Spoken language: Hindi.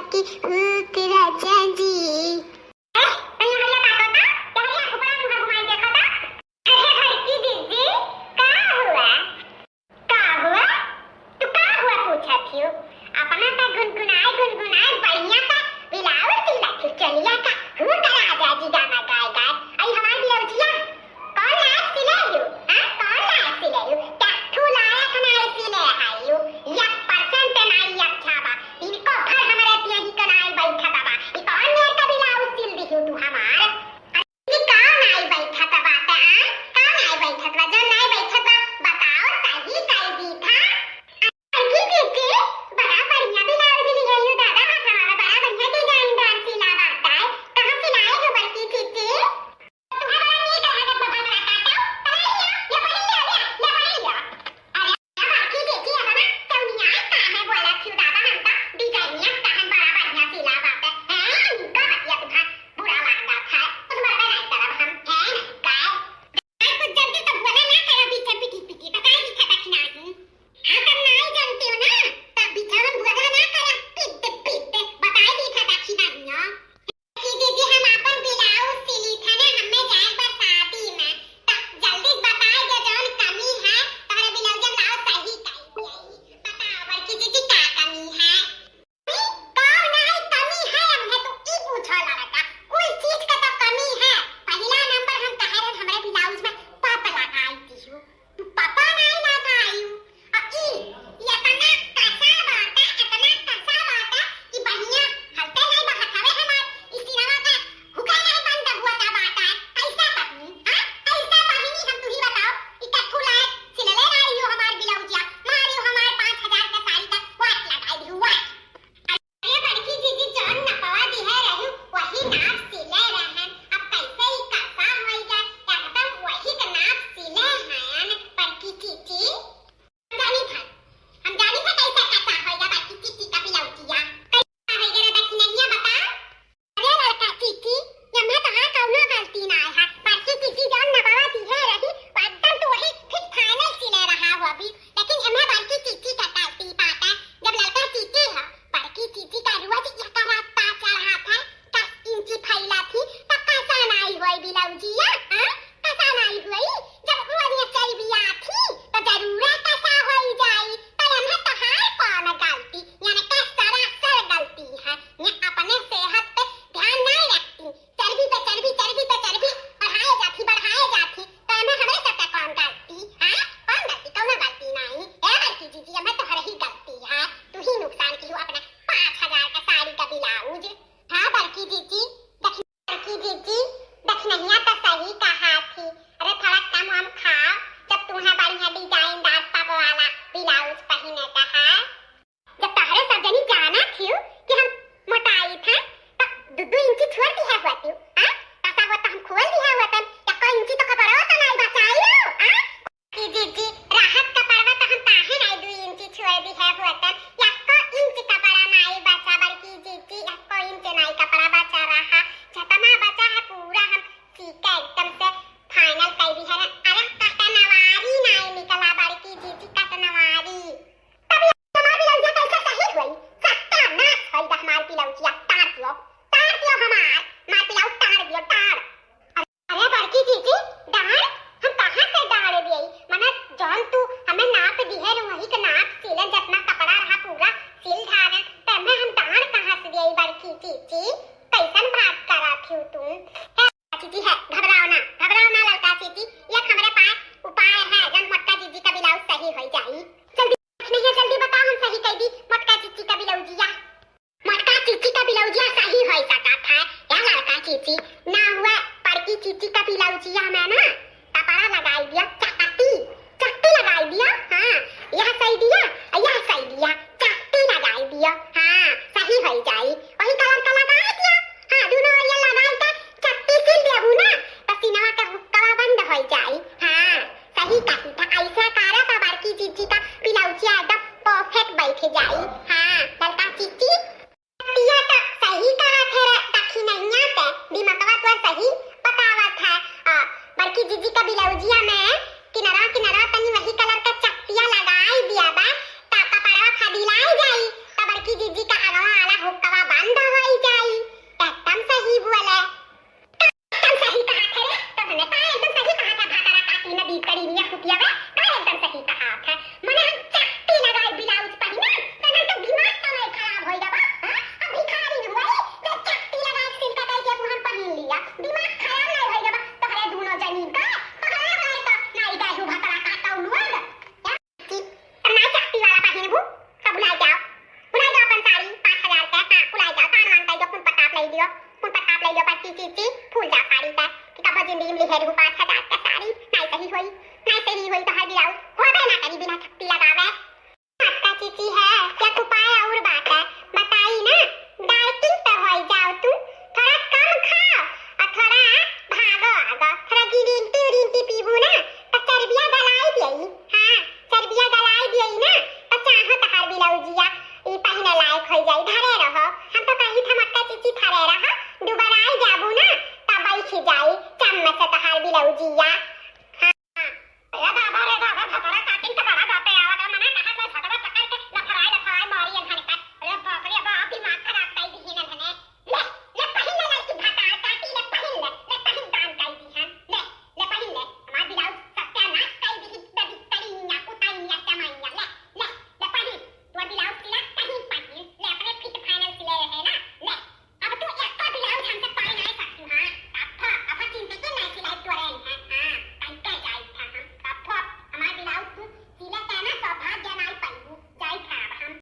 की राजा जी। हुक्का की चीची फूल जा साड़ी का कि कब जिंदगी में लिखे रहू 5,000 का साड़ी नहीं सही होई तो हर बिलाउज होबे ना करी बिना छत्ती लगावे। आपका चीची है क्या उपाय और बात है बताई ना। डाइटिंग तो होई जाओ तुम थोड़ा कम खाओ और थोड़ा भागो आगो थोड़ा ग्रीन टी पीबू ना तो चर्बिया गलाई देई। हां चर्बिया गलाई देई ना तो चाहो तो हर बिलाउजिया ई पहने लायक हो जाई धरे रहो। हम तो कही था मक्का चीची धरे रहो दुबारा आई जाबू ना तब आई खिजाई चम्मच से तो हर बिलाउजिया